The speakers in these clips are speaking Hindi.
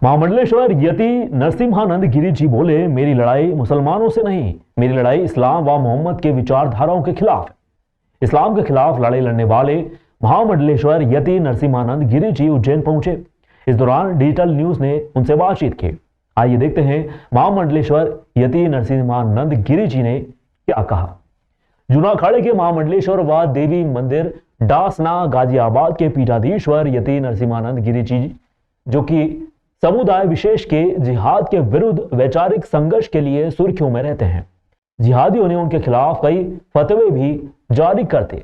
महामंडलेश्वर यति नरसिम्हानंद गिरी जी बोले, मेरी लड़ाई मुसलमानों से नहीं, मेरी लड़ाई इस्लाम व मोहम्मद के विचारधाराओं के खिलाफ है। इस्लाम के खिलाफ लड़ाई लड़ने वाले महामंडलेश्वर यति नरसिम्हानंद गिरी जी उज्जैन पहुंचे। इस दौरान डिजिटल न्यूज ने उनसे बातचीत की। आइए देखते हैं महामंडलेश्वर यति नरसिम्हानंद गिरी जी ने क्या कहा। जूना अखाड़े के महामंडलेश्वर व देवी मंदिर डासना गाजियाबाद के पीठाधीश्वर यति नरसिम्हानंद गिरी जी, जो कि समुदाय विशेष के जिहाद के विरुद्ध वैचारिक संघर्ष के लिए सुर्खियों में रहते हैं। जिहादियों ने उनके खिलाफ कई फतवे भी जारी करते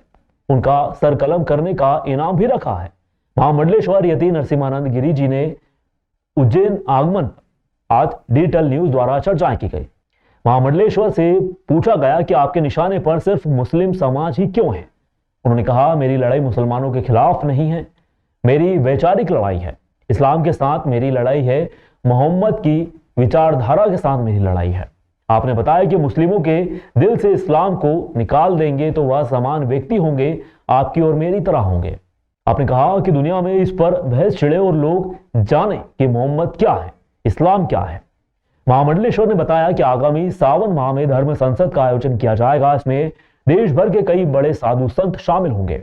उनका सरकलम करने का इनाम भी रखा है। महामंडलेश्वर यति नरसिम्हानंद गिरी जी ने उज्जैन आगमन आज डिजिटल न्यूज द्वारा चर्चाएं की गई। महामंडलेश्वर से पूछा गया कि आपके निशाने पर सिर्फ मुस्लिम समाज ही क्यों है। उन्होंने कहा, मेरी लड़ाई मुसलमानों के खिलाफ नहीं है, मेरी वैचारिक लड़ाई है। इस्लाम के साथ मेरी लड़ाई है, मोहम्मद की विचारधारा के साथ मेरी लड़ाई है। आपने बताया कि मुस्लिमों के दिल से इस्लाम को निकाल देंगे तो वह समान व्यक्ति होंगे, आपकी और मेरी तरह होंगे। आपने कहा कि दुनिया में इस पर बहस छिड़े और लोग जाने कि मोहम्मद क्या है, इस्लाम क्या है। महामंडलेश्वर ने बताया कि आगामी सावन माह में धर्म संसद का आयोजन किया जाएगा। इसमें देश भर के कई बड़े साधु संत शामिल होंगे,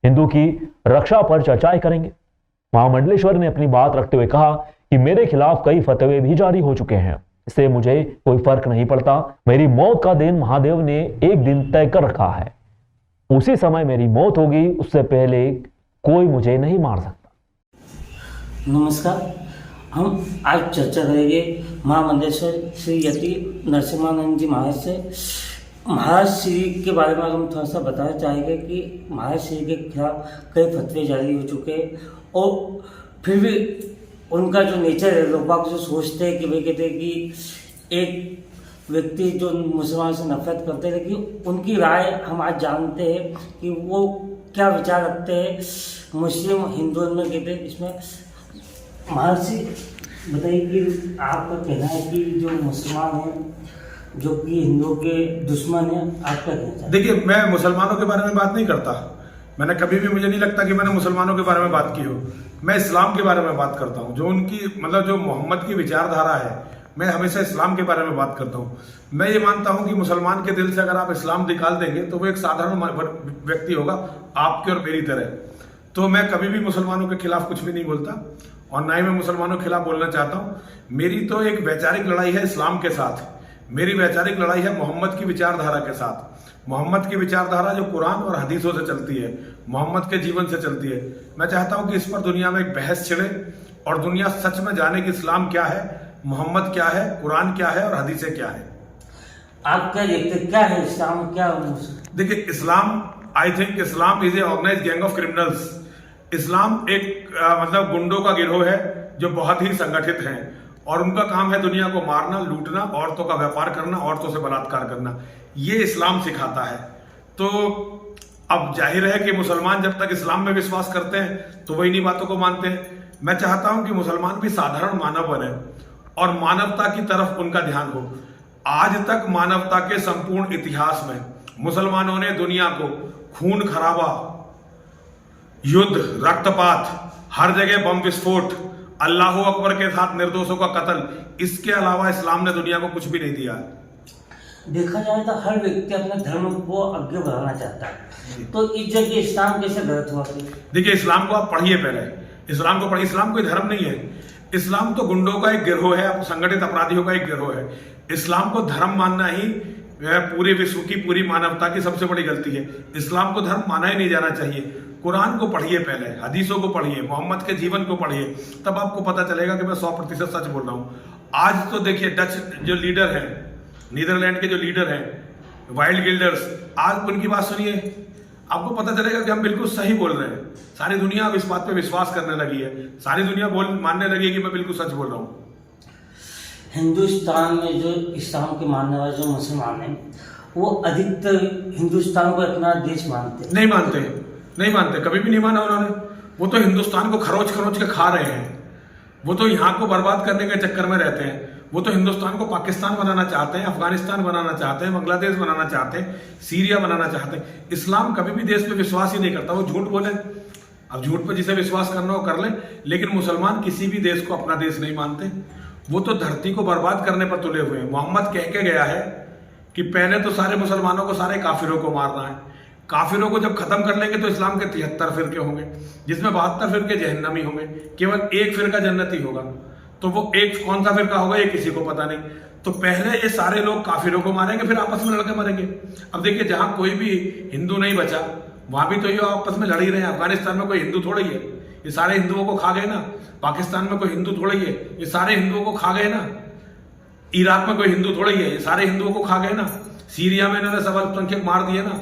हिंदू की रक्षा पर चर्चाएं करेंगे। महामंडलेश्वर ने अपनी बात रखते हुए कहा कि मेरे खिलाफ कई फतवे भी जारी हो चुके हैं, इससे मुझे कोई फर्क नहीं पड़ता। मेरी मौत का दिन महादेव ने एक दिन तय कर रखा है, उसी समय मेरी मौत होगी, उससे पहले कोई मुझे नहीं मार सकता। नमस्कार, हम आज चर्चा करेंगे महामंडलेश्वर श्री यति नरसिम्हानंद जी महाराज से। महाराज श्री के बारे में हम थोड़ा सा बताना चाहेंगे कि महाराज श्री के खिलाफ कई फतवे जारी हो चुके हैं और फिर भी उनका जो नेचर है, लोग जो सोचते हैं कि भाई कहते हैं कि एक व्यक्ति जो मुसलमान से नफरत करते हैं, लेकिन उनकी राय हम आज जानते हैं कि वो क्या विचार रखते हैं मुस्लिम हिंदुओं में। कहते हैं इसमें महर्षि बताइए कि आपका कहना है कि जो मुसलमान हैं जो कि हिंदुओं के दुश्मन हैं, आपका कहना है? देखिए, मैं मुसलमानों के बारे में बात नहीं करता। मैंने कभी भी, मुझे नहीं लगता कि मैंने मुसलमानों के बारे में बात की हो। मैं इस्लाम के बारे में बात करता हूँ। जो उनकी मतलब जो मोहम्मद की विचारधारा है, मैं हमेशा इस्लाम के बारे में बात करता हूँ। मैं ये मानता हूँ कि मुसलमान के दिल से अगर आप इस्लाम निकाल देंगे तो वो एक साधारण व्यक्ति होगा, आपके और मेरी तरह। तो मैं कभी भी मुसलमानों के खिलाफ कुछ भी नहीं बोलता और ना ही मैं मुसलमानों के खिलाफ बोलना चाहता हूँ। मेरी तो एक वैचारिक लड़ाई है इस्लाम के साथ, मेरी वैचारिक लड़ाई है मोहम्मद की विचारधारा के साथ। मोहम्मद की विचारधारा जो कुरान और हदीसों से चलती है, मोहम्मद के जीवन से चलती है। मैं चाहता हूं कि इस पर दुनिया में एक बहस छिड़े और दुनिया सच में जाने कि इस्लाम क्या है, मोहम्मद क्या है, कुरान क्या है और हदीसें क्या है। आप क्या देखते, क्या है इस्लाम, क्या? देखिए, Islam, I think Islam is a organised gang of criminals. Islam एक मतलब गुंडों का गिरोह है जो बहुत ही संगठित है और उनका काम है दुनिया को मारना, लूटना, औरतों का व्यापार करना, औरतों से बलात्कार करना। ये इस्लाम सिखाता है। तो अब जाहिर है कि मुसलमान जब तक इस्लाम में विश्वास करते हैं तो वही इन्हीं बातों को मानते हैं। मैं चाहता हूं कि मुसलमान भी साधारण मानव बने और मानवता की तरफ उनका ध्यान हो। आज तक मानवता के संपूर्ण इतिहास में मुसलमानों ने दुनिया को खून खराबा, युद्ध, रक्तपात, हर जगह बम विस्फोट, अल्लाह अकबर के साथ निर्दोषों का कत्ल, इसके अलावा इस्लाम ने दुनिया को कुछ भी नहीं दिया। देखा जाए तो हर व्यक्ति अपने धर्म को आगे बढ़ाना चाहता है, तो इस जगह इस्लाम कैसे गलत हुआ? देखिए, इस्लाम को आप पढ़िए, पहले इस्लाम को पढ़िए। इस्लाम कोई धर्म नहीं है, इस्लाम तो गुंडों का एक गिरोह है, संगठित अपराधियों का एक गिरोह है। इस्लाम को धर्म मानना ही पूरे विश्व की, पूरी मानवता की सबसे बड़ी गलती है। इस्लाम को धर्म माना ही नहीं जाना चाहिए। कुरान को पढ़िए, पहले हदीसों को पढ़िए, मोहम्मद के जीवन को पढ़िए, तब आपको पता चलेगा कि मैं 100% सच बोल रहा हूँ। आज तो देखिए, डच जो लीडर है, नीदरलैंड के जो लीडर हैं, वाइल्ड गिल्डर्स, आज उनकी बात सुनिए, आपको पता चलेगा कि हम बिल्कुल सही बोल रहे हैं। सारी दुनिया अब इस बात पे विश्वास करने लगी है, सारी दुनिया मानने लगी है कि मैं बिल्कुल सच बोल रहा हूँ। हिंदुस्तान में जो इस्लाम के मानने वाले जो मुसलमान हैं, वो अधिकतर हिंदुस्तान को अपना देश मानते हैं। नहीं मानते, कभी भी नहीं माना उन्होंने। वो तो हिंदुस्तान को खरोच खरोच के खा रहे हैं। वो तो यहाँ को बर्बाद करने के चक्कर में रहते हैं। वो तो हिंदुस्तान को पाकिस्तान बनाना चाहते हैं, अफगानिस्तान बनाना चाहते हैं, बांग्लादेश बनाना चाहते हैं, सीरिया बनाना चाहते हैं। इस्लाम कभी भी देश पे विश्वास ही नहीं करता। वो झूठ बोले, अब झूठ पर जिसे विश्वास करना हो कर ले, लेकिन मुसलमान किसी भी देश को अपना देश नहीं मानते। वो तो धरती को बर्बाद करने पर तुले हुए हैं। मोहम्मद कह के गया है कि पहले तो सारे मुसलमानों को, सारे काफिरों को मारना है। काफिरों को जब खत्म कर लेंगे तो इस्लाम के 73 फिरके होंगे, जिसमें 72 फिरके जहन्नमी होंगे, केवल एक फिरका जन्नती होगा। तो वो एक कौन सा फिरका होगा ये किसी को पता नहीं। तो पहले ये सारे लोग काफिरों को मारेंगे, फिर आपस में लड़के मरेंगे। अब देखिए, जहां कोई भी हिंदू नहीं बचा वहां भी तो ये आपस में लड़ ही रहे हैं। अफगानिस्तान में कोई हिंदू थोड़ा ही है, ये सारे हिंदुओं को खा गए ना। पाकिस्तान में कोई हिंदू थोड़ा ही है, ये सारे हिंदुओं को खा गए ना। इराक में कोई हिंदू थोड़ा ही है, ये सारे हिंदुओं को खा गए ना। सीरिया में इन्होंने सब अल्पसंख्यक मार दिए ना,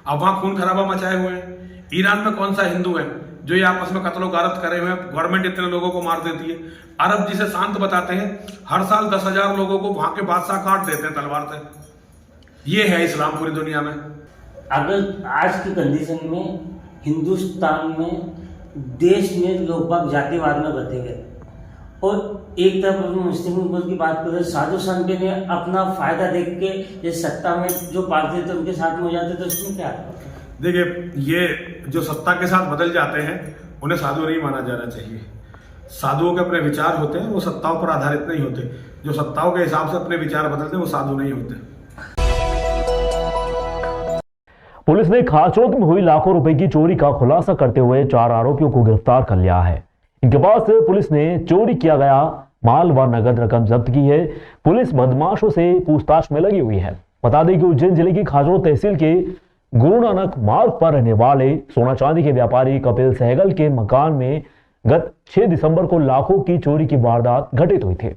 अब वहां खून खराबा मचाए हुए हैं। ईरान में कौन सा हिंदू है जो ये आपस में कत्लो गारत करे हुए हैं? गवर्नमेंट इतने लोगों को मार देती है। अरब जिसे शांत बताते हैं, हर साल 10,000 लोगों को वहां के बादशाह काट देते हैं तलवार से। ये है इस्लाम पूरी दुनिया में। अगर आज की कंडीशन में हिंदुस्तान में देश में लोग बाग जातिवाद में बदले गए और एक तरफ मुस्लिम उम्मत की बात करें, साधु संत ने अपना फायदा देख के ये सत्ता में जो पार्टी थे उनके साथ में हो जाते, तो इसमें क्या? देखिए, ये जो सत्ता के साथ बदल जाते हैं उन्हें साधु नहीं माना जाना चाहिए। साधुओं के अपने विचार होते हैं, वो सत्ताओं पर आधारित नहीं होते। जो सत्ताओं के हिसाब से अपने विचार बदलते हैं वो साधु नहीं होते। पुलिस ने खाचोत में हुई लाखों रुपए की चोरी का खुलासा करते हुए 4 आरोपियों को गिरफ्तार कर लिया है। इनके पास से पुलिस ने चोरी किया गया माल व नगद रकम जब्त की है। पुलिस बदमाशों से पूछताछ में लगी हुई है। बता दें कि उज्जैन जिले की खाचोत तहसील के गुरु नानक मार्ग पर रहने वाले सोना चांदी के व्यापारी कपिल सहगल के मकान में गत 6 दिसंबर को लाखों की चोरी की वारदात घटित हुई थी।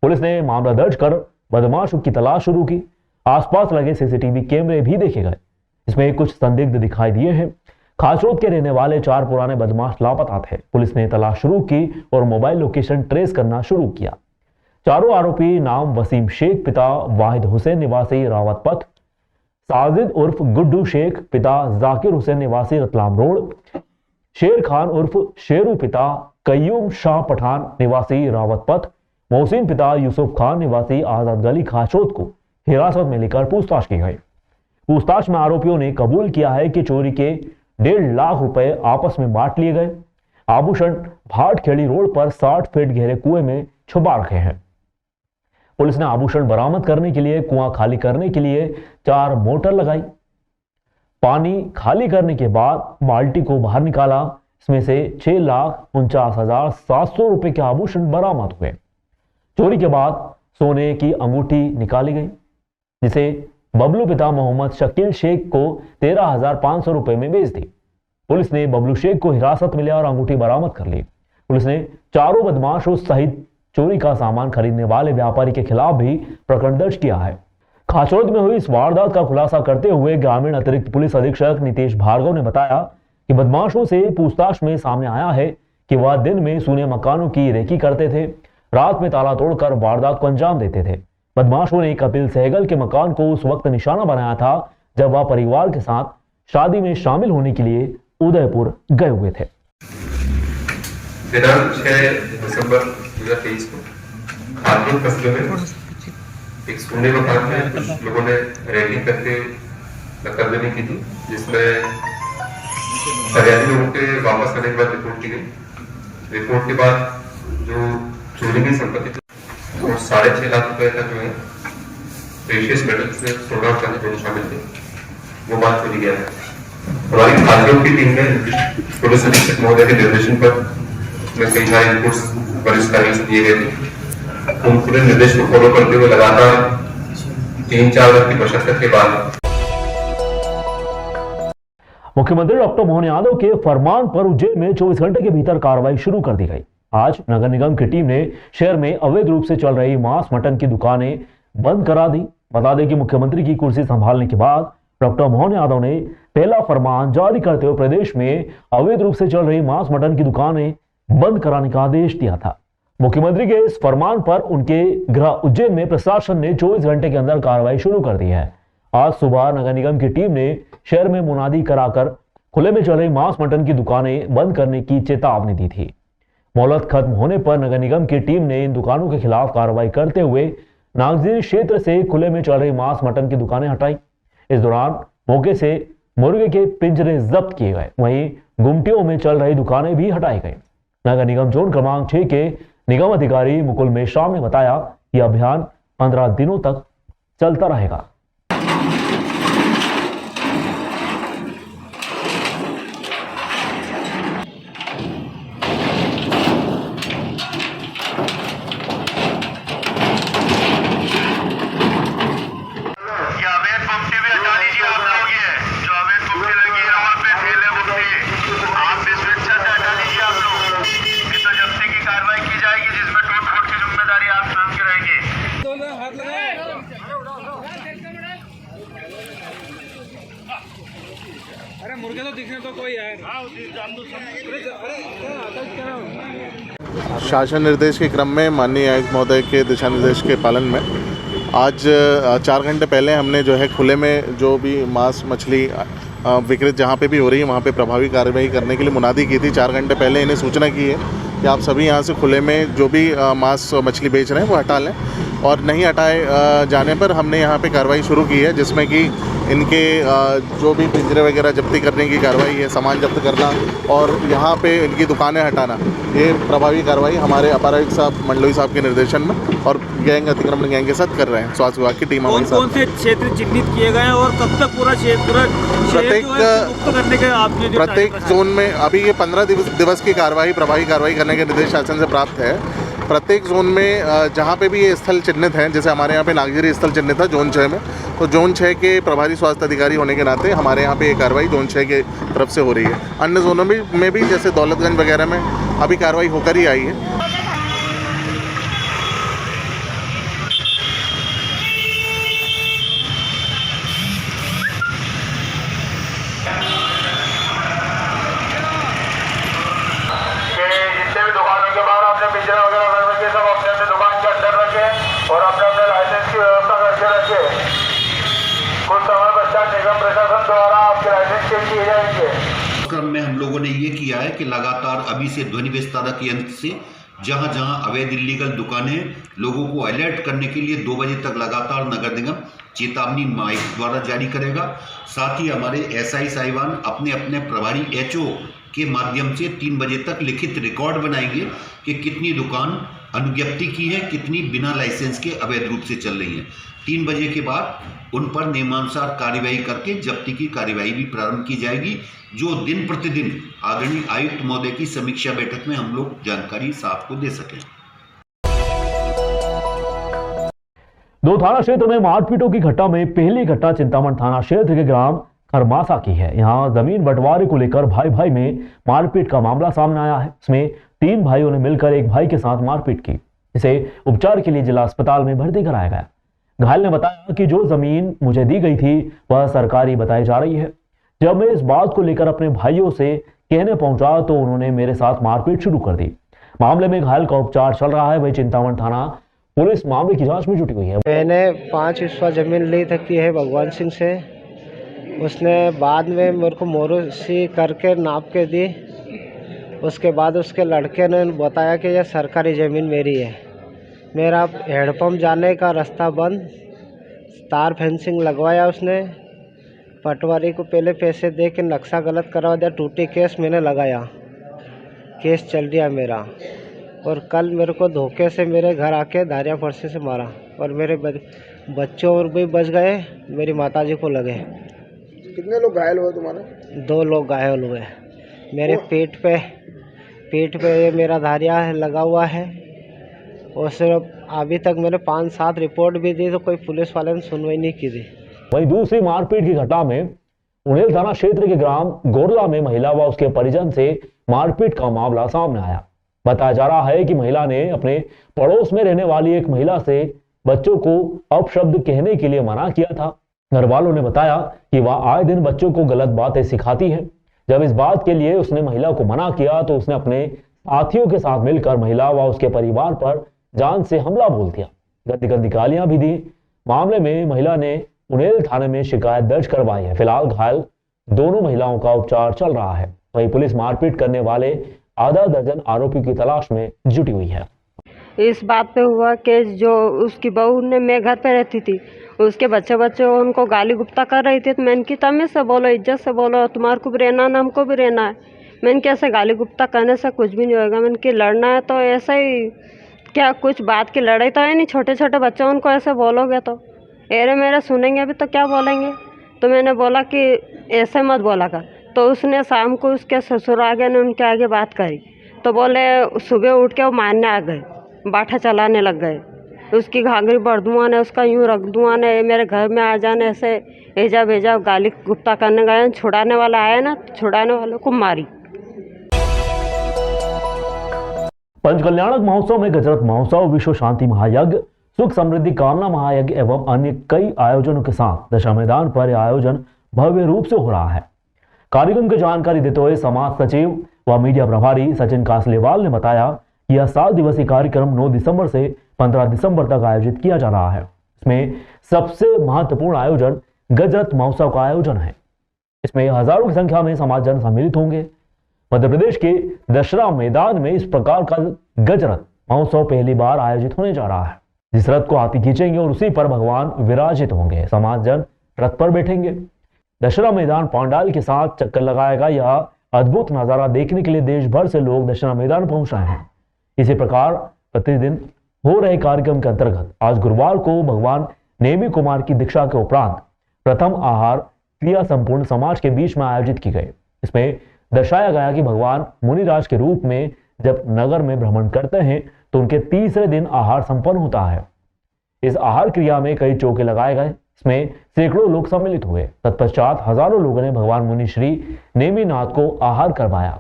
पुलिस ने मामला दर्ज कर बदमाशों की तलाश शुरू की। आसपास लगे सीसीटीवी कैमरे भी देखे गए, इसमें कुछ संदिग्ध दिखाई दिए हैं। खाचरोद के रहने वाले 4 पुराने बदमाश लापता थे। पुलिस ने तलाश शुरू की और मोबाइल लोकेशन ट्रेस करना शुरू किया। चारों आरोपी नाम वसीम शेख पिता वाहिद हुसैन निवासी रावत पथ, साजिद उर्फ गुड्डू शेख पिता जाकिर हुसैन निवासी रतलाम रोड, शेर खान उर्फ शेरू पिता कय्यूम शाह पठान निवासी रावत पथ, मोहसिन पिता यूसुफ खान निवासी आजाद गली खाचरोद को हिरासत में लेकर पूछताछ की गई। पूछताछ में आरोपियों ने कबूल किया है कि चोरी के 1.5 लाख रुपए आपस में बांट लिए गए। आभूषण भाटखेड़ी रोड पर 60 फीट गहरे कुएं में छुपा रखे हैं। पुलिस ने आभूषण बरामद करने के लिए कुआं खाली करने के लिए 4 मोटर लगाई। पानी खाली करने के बाद बाल्टी को बाहर निकाला। इसमें से 6,49,700 रुपए के आभूषण बरामद हुए। चोरी के बाद सोने की अंगूठी निकाली गई, जिसे बबलू पिता मोहम्मद शकील शेख को 13,500 रुपए में बेच दी। पुलिस ने बबलू शेख को हिरासत में लिया और अंगूठी बरामद कर ली। पुलिस ने चारों बदमाशों सहित चोरी का सामान खरीदने वाले व्यापारी के खिलाफ भी प्रकरण दर्ज किया है। खाचरोद में हुई इस वारदात का खुलासा करते हुए ग्रामीण अतिरिक्त पुलिस अधीक्षक नितेश भार्गव ने बताया कि बदमाशों से पूछताछ में सामने आया है कि वह दिन में सूने मकानों की रेकी करते थे, रात में ताला तोड़कर वारदात को अंजाम देते थे। बदमाशों ने कपिल सहगल के मकान को उस वक्त निशाना बनाया था जब वह परिवार के साथ शादी में शामिल होने के लिए उदयपुर गए हुए थे। दिनांक 6 दिसंबर 2023 को खाचरोद कस्बे में एक सूने मकान में कुछ लोगों ने रैगिंग करके नकदनी की थी, जिसमें फरियादी लोगों के वापस आने के बाद रिपोर्ट की गई। रिपोर्ट के बाद जो चोरी की संपत्ति और 6.5 लाख रुपए का जो है प्रेशियस मेटल से सोना चांदी दोनों शामिल थे, वो माल चोरी गया है। हमारी खाचरोद की टीम ने पुलिस अधीक्षक महोदय के निर्देशन पर कई सारे इनपुट्स वरिष्ठ अधिकारियों से दिए गए थे। उन पूरे निर्देश को फॉलो करते हुए लगातार 3-4 दिन की मशक्कत के बाद मुख्यमंत्री डॉक्टर मोहन यादव के फरमान पर उज्जैन में 24 घंटे के भीतर कार्रवाई शुरू कर दी गई। आज नगर निगम की टीम ने शहर में अवैध रूप से चल रही मांस मटन की दुकानें बंद करा दी। बता दें कि मुख्यमंत्री की कुर्सी संभालने के बाद डॉक्टर मोहन यादव ने पहला फरमान जारी करते हुए प्रदेश में अवैध रूप से चल रही मांस मटन की दुकानें बंद कराने का आदेश दिया था। मुख्यमंत्री के इस फरमान पर उनके गृह उज्जैन में प्रशासन ने 24 घंटे के अंदर कार्रवाई शुरू कर दी है। आज सुबह नगर निगम की टीम ने शहर में मुनादी कराकर खुले में चल रही मांस मटन की दुकानें बंद करने की चेतावनी दी थी। मोहलत खत्म होने पर नगर निगम की टीम ने इन दुकानों के खिलाफ कार्रवाई करते हुए नागजीरी क्षेत्र से खुले में चल रही मांस मटन की दुकानें हटाई। इस दौरान मौके से मुर्गे के पिंजरे जब्त किए गए। वहीं गुमटियों में चल रही दुकानें भी हटाई गई। नगर निगम जोन क्रमांक 6 के निगम अधिकारी मुकुल मेश्राम ने बताया कि अभियान 15 दिनों तक चलता रहेगा। अरे मुर्गे तो दिखने तो कोई है। शासन निर्देश के क्रम में माननीय आयुक्त महोदय के दिशा निर्देश के पालन में आज 4 घंटे पहले हमने जो है खुले में जो भी मांस मछली विक्रेत जहाँ पे भी हो रही है वहाँ पे प्रभावी कार्रवाई करने के लिए मुनादी की थी। 4 घंटे पहले इन्हें सूचना की है कि आप सभी यहाँ से खुले में जो भी मांस मछली बेच रहे हैं वो हटा लें, और नहीं हटाए जाने पर हमने यहाँ पे कार्रवाई शुरू की है, जिसमें कि इनके जो भी पिंजरे वगैरह जब्ती करने की कार्रवाई है, सामान जब्त करना और यहाँ पे इनकी दुकानें हटाना, ये प्रभावी कार्रवाई हमारे अपर आयुक्त साहब मंडलोई साहब के निर्देशन में और गैंग अतिक्रमण गैंग के साथ कर रहे हैं। स्वास्थ्य विभाग की टीम हमारे साथ। कौन से क्षेत्र चिन्हित किए गए हैं और कब तक पूरा क्षेत्र प्रत्येक जोन में अभी ये 15 दिवस की कार्रवाई प्रभावी कार्रवाई करने के निर्देश शासन से प्राप्त है। प्रत्येक जोन में जहाँ पे भी ये स्थल चिन्हित हैं, जैसे हमारे यहाँ पे नागजरी स्थल चिन्हित है जोन 6 में, तो जोन 6 के प्रभारी स्वास्थ्य अधिकारी होने के नाते हमारे यहाँ पे ये कार्रवाई जोन 6 के तरफ से हो रही है। अन्य जोनों में भी जैसे दौलतगंज वगैरह में अभी कार्रवाई होकर ही आई है। और अपने लाइसेंस की व्यवस्था करके रखे। कुछ समय पश्चात निगम प्रशासन द्वारा आपके लाइसेंस चेक किए जाएंगे। क्रम में हम लोगों ने ये किया है कि लगातार अभी से ध्वनि विस्तारक यंत्र से जहां जहां अवैध इल्लीगल दुकानें, लोगों को अलर्ट करने के लिए 2 बजे तक लगातार नगर निगम चेतावनी माइक द्वारा जारी करेगा। साथ ही हमारे एसआई साहिबान अपने अपने प्रभारी एचओ के माध्यम से 3 बजे तक लिखित रिकॉर्ड बनाएंगे कि कितनी दुकान अनुज्ञप्ति की है, कितनी बिना लाइसेंस के अवैध रूप से चल रही हैं। 3 बजे के बाद उन पर नियमानुसार कार्यवाही करके जब्ती की कार्यवाही भी प्रारंभ की जाएगी, जो दिन प्रतिदिन आदरणीय आयुक्त महोदय की समीक्षा बैठक में हम लोग जानकारी आपको दे सकें। 2 थाना क्षेत्र में मारपीटों की घटना में पहली घटना चिंतामण थाना क्षेत्र के ग्राम खरमासा की है। यहां जमीन बंटवारे को लेकर भाई भाई में मारपीट का मामला सामने आया है। इसमें 3 भाइयों ने मिलकर एक भाई के साथ मारपीट की, जिसे उपचार के लिए जिला अस्पताल में भर्ती कराया गया। घायल ने बताया कि जो जमीन मुझे दी गई थी वह सरकारी बताई जा रही है। जब मैं इस बात को लेकर अपने भाइयों से कहने पहुंचा तो उन्होंने मेरे साथ मारपीट शुरू कर दी। मामले में घायल का उपचार चल रहा है। वही चिंतामण थाना पुलिस मामले की जांच में जुटी हुई है। मैंने 5 हिस्सा जमीन ली थी है भगवान सिंह से। उसने बाद में मेरे को मोरूसी करके नाप के दी। उसके बाद उसके लड़के ने बताया कि यह सरकारी ज़मीन मेरी है। मेरा हैंडपम्प जाने का रास्ता बंद, तार फेंसिंग लगवाया उसने। पटवारी को पहले पैसे दे के नक्शा गलत करवा दिया। टूटी केस मैंने लगाया, केस चल रहा मेरा। और कल मेरे को धोखे से मेरे घर आके धारिया फरसे से मारा और मेरे बच्चों और भी बच गए, मेरी माताजी को लगे। कितने लोग घायल हुए तुम्हारे? 2 लोग घायल हुए। मेरे पेट पे ये मेरा धारिया लगा हुआ है। और सिर्फ अभी तक मैंने 5-7 रिपोर्ट भी दी, तो कोई पुलिस वाले ने सुनवाई नहीं की थी। वहीं दूसरी मारपीट की घटना में उड़ेल थाना क्षेत्र के ग्राम गोरला में महिला व उसके परिजन से मारपीट का मामला सामने आया। बताया जा रहा है कि महिला ने अपने पड़ोस में रहने वाली एक महिला से बच्चों को अपशब्द कहने के लिए मना किया था। घर वालों ने बताया कि वह आए दिन बच्चों को गलत बातें सिखाती है। जब इस बात के लिए उसने महिला को मना किया तो उसने अपने साथियों के साथ मिलकर महिला व उसके परिवार पर जान से हमला बोल दिया, गंदी गंदी गालियां भी दी। मामले में महिला ने उड़ेल थाने में शिकायत दर्ज करवाई है। फिलहाल घायल दोनों महिलाओं का उपचार चल रहा है। वहीं पुलिस मारपीट करने वाले आधा दर्जन आरोपी की तलाश में जुटी हुई है। इस बात पे हुआ कि जो उसकी बहू ने, मैं घर पे रहती थी, उसके बच्चे उनको गाली गुप्ता कर रही थी। तो मैं इनकी तमीज़ से बोलो, इज्जत से बोलो, तुम्हारे को भी रहना ना हमको भी रहना है। मैंने कैसे गाली गुप्ता करने से कुछ भी नहीं होगा। मैंने कि लड़ना है तो ऐसे ही, क्या कुछ बात की लड़ाई तो है नहीं, छोटे छोटे बच्चों उनको ऐसे बोलोगे तो अरे मेरे सुनेंगे भी तो क्या बोलेंगे। तो मैंने बोला कि ऐसे मत बोला कर। तो उसने शाम को उसके ससुर आ गए ने उनके आगे बात करी, तो बोले सुबह उठ के वो मारने आ गए, बाठा चलाने लग गए। उसकी घाघरी बढ़ दूँगा ने, उसका यूँ रख दूँगा ने, मेरे घर में आ जाने, ऐसे एजा भेजा गाली गुप्ता करने गए। छुड़ाने वाला आया ना, छुड़ाने वालों को मारी। पंचकल्याणक महोत्सव में गजरत महोत्सव, विश्व शांति महायज्ञ, सुख समृद्धि कामना महायज्ञ एवं अन्य कई आयोजनों के साथ दशा मैदान पर यह आयोजन भव्य रूप से हो रहा है। कार्यक्रम की जानकारी देते हुए समाज सचिव व मीडिया प्रभारी सचिन कासलेवाल ने बताया कि यह 7 दिवसीय कार्यक्रम 9 दिसंबर से 15 दिसंबर तक आयोजित किया जा रहा है। इसमें सबसे महत्वपूर्ण आयोजन गजरत महोत्सव का आयोजन है। इसमें हजारों की संख्या में समाजजन सम्मिलित होंगे। मध्य प्रदेश के दशहरा मैदान में इस प्रकार का गजरत महोत्सव पहली बार आयोजित होने जा रहा है। जिस रथ को हाथी खींचेंगे और उसी पर भगवान विराजित होंगे। समाजजन रथ पर बैठेंगे। दशहरा मैदान पंडाल के साथ चक्कर लगाएगा। यह अद्भुत नजारा देखने के लिए देश भर से लोग दशहरा मैदान पहुंच रहे हैं। इसी प्रकार प्रतिदिन हो रहे कार्यक्रम के अंतर्गत आज गुरुवार को भगवान नेमी कुमार की दीक्षा के उपरांत प्रथम आहार क्रिया संपूर्ण समाज के बीच में आयोजित की गई। इसमें दर्शाया गया कि भगवान मुनिराज के रूप में जब नगर में भ्रमण करते हैं तो उनके तीसरे दिन आहार संपन्न होता है। इस आहार क्रिया में कई चौके लगाए गए। इसमें सैकड़ों लोग सम्मिलित हुए। तत्पश्चात हजारों लोगों ने भगवान मुनि श्री नेमिनाथ को आहार करवाया।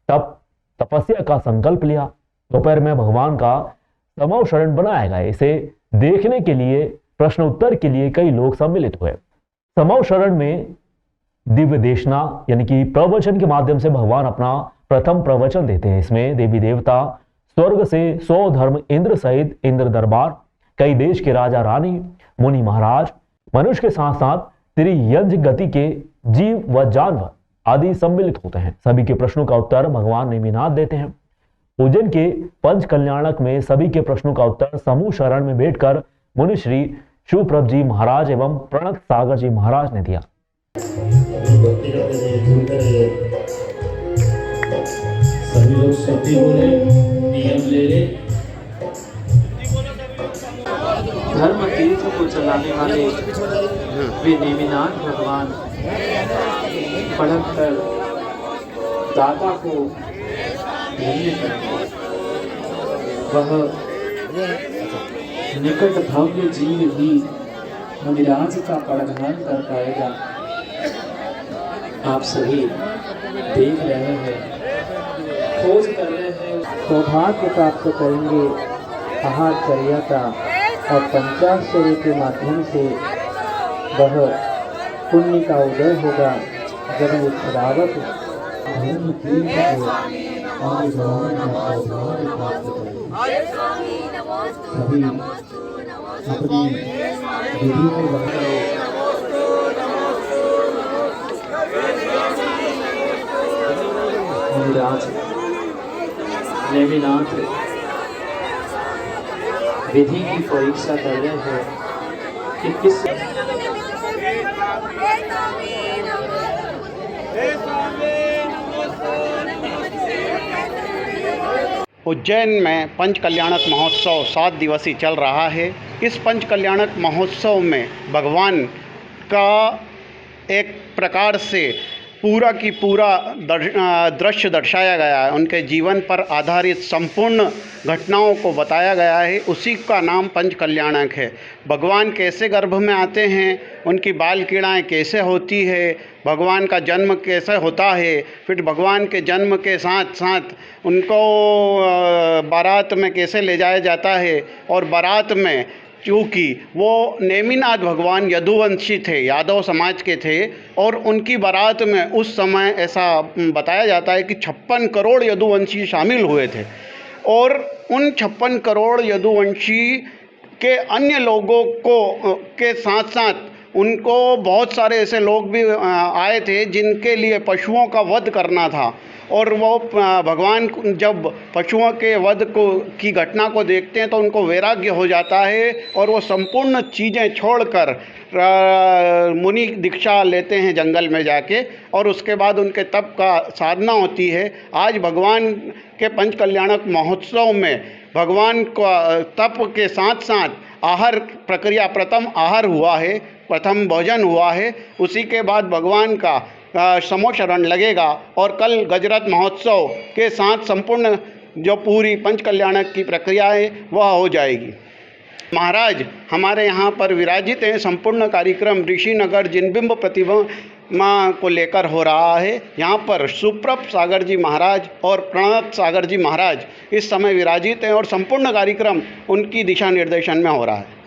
तब तपस्या का संकल्प लिया। दोपहर में भगवान का समव शरण बनाया गया। इसे देखने के लिए प्रश्न उत्तर के लिए कई लोग सम्मिलित हुए। समव शरण में दिव्य देशना यानी कि प्रवचन के माध्यम से भगवान अपना प्रथम प्रवचन देते हैं। इसमें देवी देवता, स्वर्ग से 100 धर्म इंद्र सहित इंद्र दरबार, कई देश के राजा रानी, मुनि महाराज, मनुष्य के साथ साथ त्रियंज गति के जीव व जानवर आदि सम्मिलित होते हैं। सभी के प्रश्नों का उत्तर भगवान नेमिनाथ देते हैं। उज्जैन के पंच कल्याणक में सभी के प्रश्नों का उत्तर समूह शरण में बैठकर मुनि श्री शिवप्रभ जी महाराज एवं प्रणत सागर जी महाराज ने दिया। सभी लोग सत्य बोले, नियम ले ले। धर्म तीर्थ को चलाने वाले वे नेमिनाथ भगवान पढ़क कर दाता को धन्य करेंगे। वह निकट भव्य जीव भी मुनिराज का पढ़ान कर पाएगा। आप सभी देख रहे हैं, खोज कर रहे हैं, सौभाग्य प्राप्त करेंगे आहार क्रिया का और पंचाक्षरी के माध्यम से वह पुण्य का उदय होगा। जब ये श्रावक धर्म तीर्थ को और भगवान का सौभाग्य प्राप्त करेंगे। सभी अपनी विधि में बनाओ। मुनिराज नेमिनाथ विधि की परीक्षा कर रहे हैं कि किस उज्जैन में पंच कल्याणक महोत्सव 7 दिवसीय चल रहा है। इस पंच कल्याणक महोत्सव में भगवान का एक प्रकार से पूरा की पूरा दृश्य दर्शाया गया है। उनके जीवन पर आधारित संपूर्ण घटनाओं को बताया गया है। उसी का नाम पंच कल्याणक है। भगवान कैसे गर्भ में आते हैं, उनकी बाल क्रीड़ाएँ कैसे होती है, भगवान का जन्म कैसे होता है, फिर भगवान के जन्म के साथ साथ उनको बारात में कैसे ले जाया जाता है। और बारात में क्योंकि वो नेमिनाथ भगवान यदुवंशी थे, यादव समाज के थे, और उनकी बारात में उस समय ऐसा बताया जाता है कि 56 करोड़ यदुवंशी शामिल हुए थे। और उन 56 करोड़ यदुवंशी के अन्य लोगों को के साथ साथ उनको बहुत सारे ऐसे लोग भी आए थे जिनके लिए पशुओं का वध करना था, और वो भगवान जब पशुओं के वध की घटना को देखते हैं तो उनको वैराग्य हो जाता है और वो संपूर्ण चीज़ें छोड़कर मुनि दीक्षा लेते हैं जंगल में जाके, और उसके बाद उनके तप का साधना होती है। आज भगवान के पंच कल्याणक महोत्सव में भगवान को तप के साथ साथ आहार प्रक्रिया, प्रथम आहार हुआ है, प्रथम भोजन हुआ है, उसी के बाद भगवान का समोशरण लगेगा और कल गजरत महोत्सव के साथ संपूर्ण जो पूरी पंच कल्याणक की प्रक्रिया है वह हो जाएगी। महाराज हमारे यहाँ पर विराजित हैं। संपूर्ण कार्यक्रम ऋषिनगर जिनबिंब प्रतिमा को लेकर हो रहा है। यहाँ पर सुप्रभ सागर जी महाराज और प्रणत सागर जी महाराज इस समय विराजित हैं और संपूर्ण कार्यक्रम उनकी दिशा निर्देशन में हो रहा है।